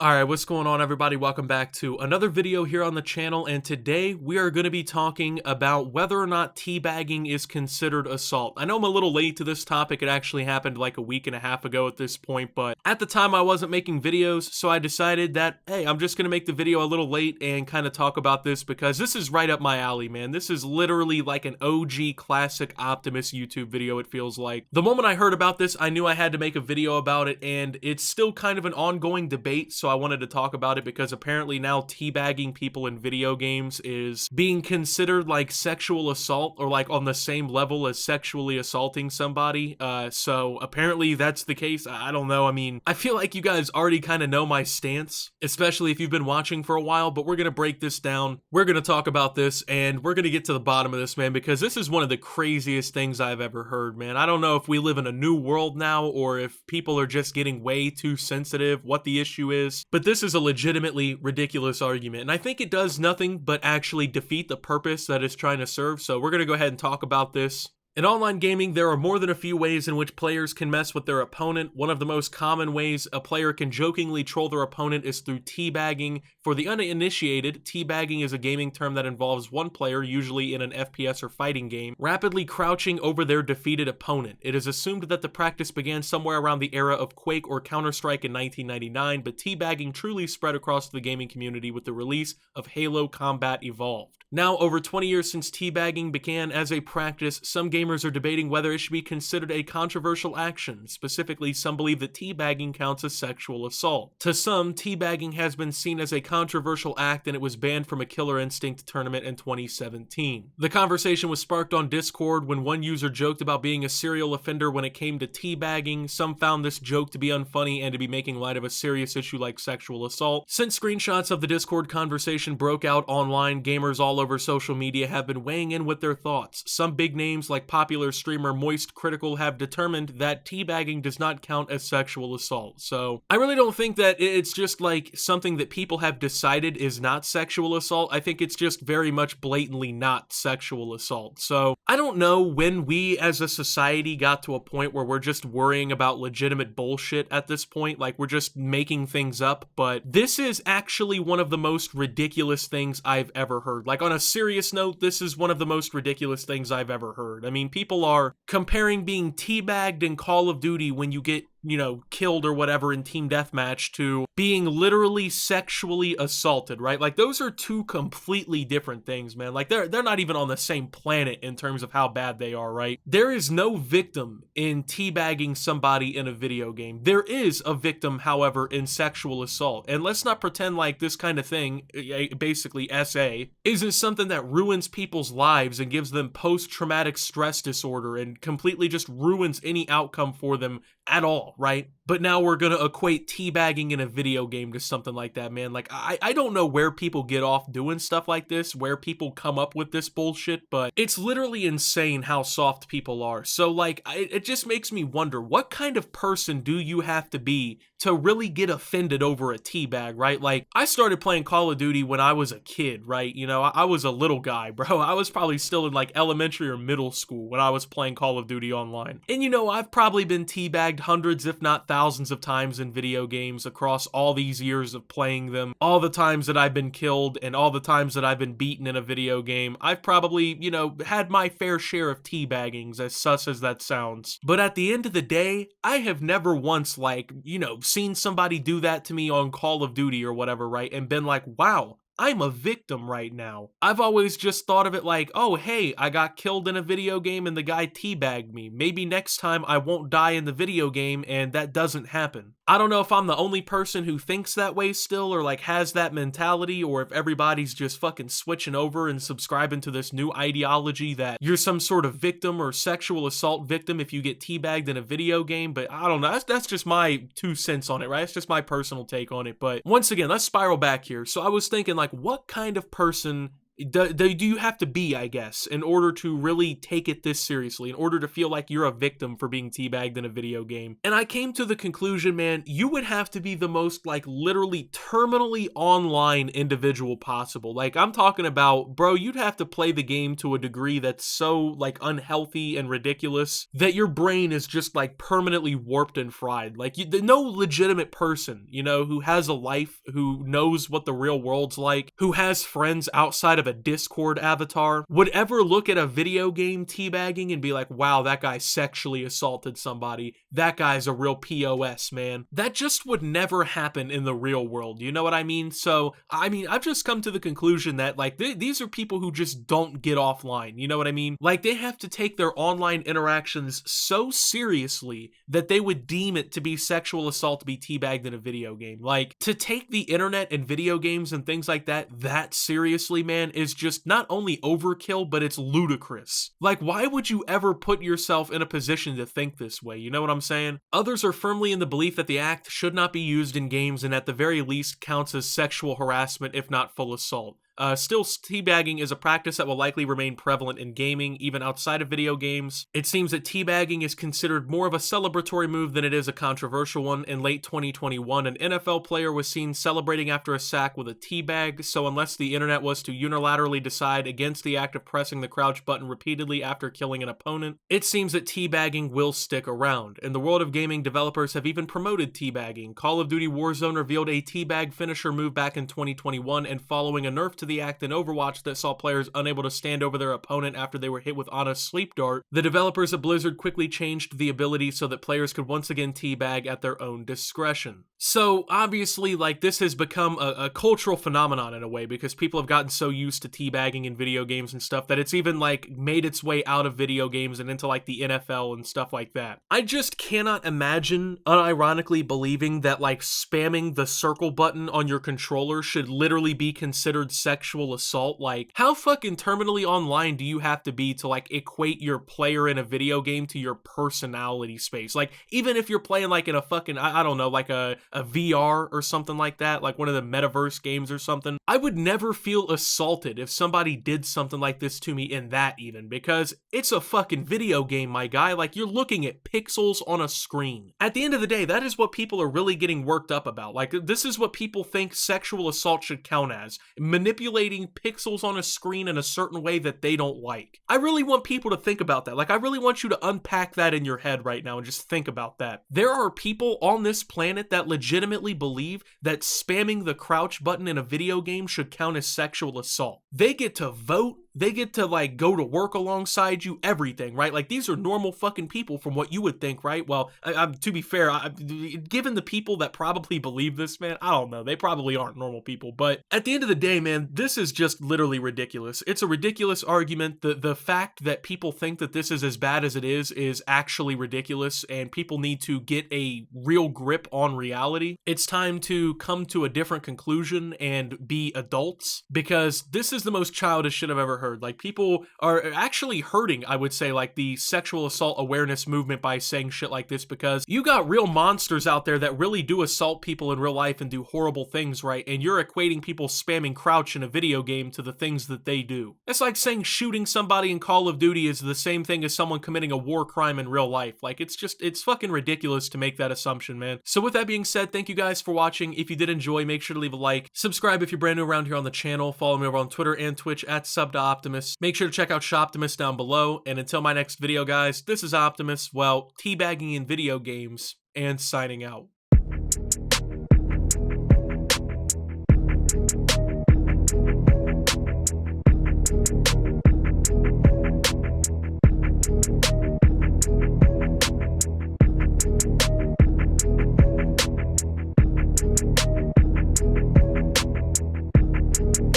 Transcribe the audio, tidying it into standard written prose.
Alright, what's going on everybody? Welcome back to another video here on the channel, and today we are going to be talking about whether or not teabagging is considered assault. I know I'm a little late to this topic. It actually happened like a week and a half ago at this point, but at the time I wasn't making videos, so I decided that, hey, I'm just going to make the video a little late and kind of talk about this because this is right up my alley, man. This is literally like an OG classic Optimus YouTube video, it feels like. The moment I heard about this, I knew I had to make a video about it, and it's still kind of an ongoing debate, so I wanted to talk about it because apparently now teabagging people in video games is being considered like sexual assault or like on the same level as sexually assaulting somebody. So apparently that's the case. I don't know. I mean, I feel like you guys already kind of know my stance, especially if you've been watching for a while, but we're going to break this down. We're going to talk about this and we're going to get to the bottom of this, man, because this is one of the craziest things I've ever heard, man. I don't know if we live in a new world now or if people are just getting way too sensitive, what the issue is. But this is a legitimately ridiculous argument, and I think it does nothing but actually defeat the purpose that it's trying to serve, so we're going to go ahead and talk about this. In online gaming, there are more than a few ways in which players can mess with their opponent. One of the most common ways a player can jokingly troll their opponent is through teabagging. For the uninitiated, teabagging is a gaming term that involves one player, usually in an FPS or fighting game, rapidly crouching over their defeated opponent. It is assumed that the practice began somewhere around the era of Quake or Counter-Strike in 1999, but teabagging truly spread across the gaming community with the release of Halo Combat Evolved. Now, over 20 years since teabagging began as a practice, some gamers are debating whether it should be considered a controversial action. Specifically, some believe that teabagging counts as sexual assault. To some, teabagging has been seen as a controversial act and it was banned from a Killer Instinct tournament in 2017. The conversation was sparked on Discord when one user joked about being a serial offender when it came to teabagging. Some found this joke to be unfunny and to be making light of a serious issue like sexual assault. Since screenshots of the Discord conversation broke out online, gamers all over social media have been weighing in with their thoughts. Some big names like popular streamer Moist Critical have determined that teabagging does not count as sexual assault. So I really don't think that it's just like something that people have decided is not sexual assault. I think it's just very much blatantly not sexual assault. So I don't know when we as a society got to a point where we're just worrying about legitimate bullshit at this point, like we're just making things up, but this is actually one of the most ridiculous things I've ever heard. Like on a serious note, this is one of the most ridiculous things I've ever heard. I mean, people are comparing being teabagged in Call of Duty when you get, killed or whatever in team deathmatch to being literally sexually assaulted, right? Like those are two completely different things, man. Like they're not even on the same planet in terms of how bad they are, right? There is no victim in teabagging somebody in a video game. There is a victim, however, in sexual assault. And let's not pretend like this kind of thing, basically SA, isn't something that ruins people's lives and gives them post-traumatic stress disorder and completely just ruins any outcome for them at all, right? But now we're gonna equate teabagging in a video game to something like that, man. Like, I don't know where people get off doing stuff like this, where people come up with this bullshit, but it's literally insane how soft people are. So, like, it just makes me wonder, what kind of person do you have to be to really get offended over a teabag, right? Like, I started playing Call of Duty when I was a kid, right? I was a little guy, bro. I was probably still in, like, elementary or middle school when I was playing Call of Duty online. And, I've probably been teabagged hundreds, if not thousands of times in video games across all these years of playing them. All the times that I've been killed and all the times that I've been beaten in a video game, I've probably, had my fair share of teabaggings, as sus as that sounds. But at the end of the day, I have never once, seen somebody do that to me on Call of Duty or whatever, right? And been like, wow, I'm a victim right now. I've always just thought of it like, oh, hey, I got killed in a video game and the guy teabagged me. Maybe next time I won't die in the video game and that doesn't happen. I don't know if I'm the only person who thinks that way still or like has that mentality, or if everybody's just fucking switching over and subscribing to this new ideology that you're some sort of victim or sexual assault victim if you get teabagged in a video game. But I don't know. That's just my 2 cents on it, right? It's just my personal take on it. But once again, let's spiral back here. So I was thinking, like, what kind of person do you have to be, I guess, in order to really take it this seriously, in order to feel like you're a victim for being teabagged in a video game? And I came to the conclusion, man, you would have to be the most, like, literally terminally online individual possible. Like, I'm talking about, bro, you'd have to play the game to a degree that's so, like, unhealthy and ridiculous that your brain is just, like, permanently warped and fried. Like, no legitimate person, you know, who has a life, who knows what the real world's like, who has friends outside of a Discord avatar, would ever look at a video game teabagging and be like, wow, that guy sexually assaulted somebody. That guy's a real POS, man. That just would never happen in the real world. You know what I mean? So, I mean, I've just come to the conclusion that, like, these are people who just don't get offline. You know what I mean? Like, they have to take their online interactions so seriously that they would deem it to be sexual assault to be teabagged in a video game. Like, to take the internet and video games and things like that seriously, man, is just not only overkill, but it's ludicrous. Like, why would you ever put yourself in a position to think this way? You know what I'm saying? Others are firmly in the belief that the act should not be used in games and at the very least counts as sexual harassment, if not full assault. Still, teabagging is a practice that will likely remain prevalent in gaming, even outside of video games. It seems that teabagging is considered more of a celebratory move than it is a controversial one. In late 2021, an NFL player was seen celebrating after a sack with a teabag, so unless the internet was to unilaterally decide against the act of pressing the crouch button repeatedly after killing an opponent, it seems that teabagging will stick around. In the world of gaming, developers have even promoted teabagging. Call of Duty Warzone revealed a teabag finisher move back in 2021, and following a nerf to the act in Overwatch that saw players unable to stand over their opponent after they were hit with Ana's sleep dart, the developers of Blizzard quickly changed the ability so that players could once again teabag at their own discretion. So obviously, like, this has become a cultural phenomenon in a way, because people have gotten so used to teabagging in video games and stuff that it's even, like, made its way out of video games and into, like, the NFL and stuff like that. I just cannot imagine unironically believing that, like, spamming the circle button on your controller should literally be considered sexual assault. Like, how fucking terminally online do you have to be to, like, equate your player in a video game to your personality space? Like, even if you're playing, like, in a fucking, I don't know, like a VR or something like that, like one of the metaverse games or something, I would never feel assaulted if somebody did something like this to me in that, even, because it's a fucking video game, my guy. Like, you're looking at pixels on a screen. At the end of the day, that is what people are really getting worked up about. Like, this is what people think sexual assault should count as. Manipulating pixels on a screen in a certain way that they don't like. I really want people to think about that. Like, I really want you to unpack that in your head right now and just think about that. There are people on this planet that legitimately believe that spamming the crouch button in a video game should count as sexual assault. They get to vote. They get to, like, go to work alongside you, everything, right? Like, these are normal fucking people from what you would think, right? Well, to be fair, given the people that probably believe this, man, I don't know. They probably aren't normal people. But at the end of the day, man, this is just literally ridiculous. It's a ridiculous argument. The fact that people think that this is as bad as it is actually ridiculous, and people need to get a real grip on reality. It's time to come to a different conclusion and be adults, because this is the most childish shit I've ever heard. Like, people are actually hurting, I would say, like, the sexual assault awareness movement by saying shit like this, because you got real monsters out there that really do assault people in real life and do horrible things, right? And you're equating people spamming crouch in a video game to the things that they do. It's like saying shooting somebody in Call of Duty is the same thing as someone committing a war crime in real life. Like, it's fucking ridiculous to make that assumption, man. So with that being said, thank you guys for watching. If you did enjoy, make sure to leave a like. Subscribe if you're brand new around here on the channel. Follow me over on Twitter and Twitch at @SubToOptimus. Make sure to check out Shoptimus down below. And until my next video, guys, this is Optimus, well, teabagging in video games, and signing out.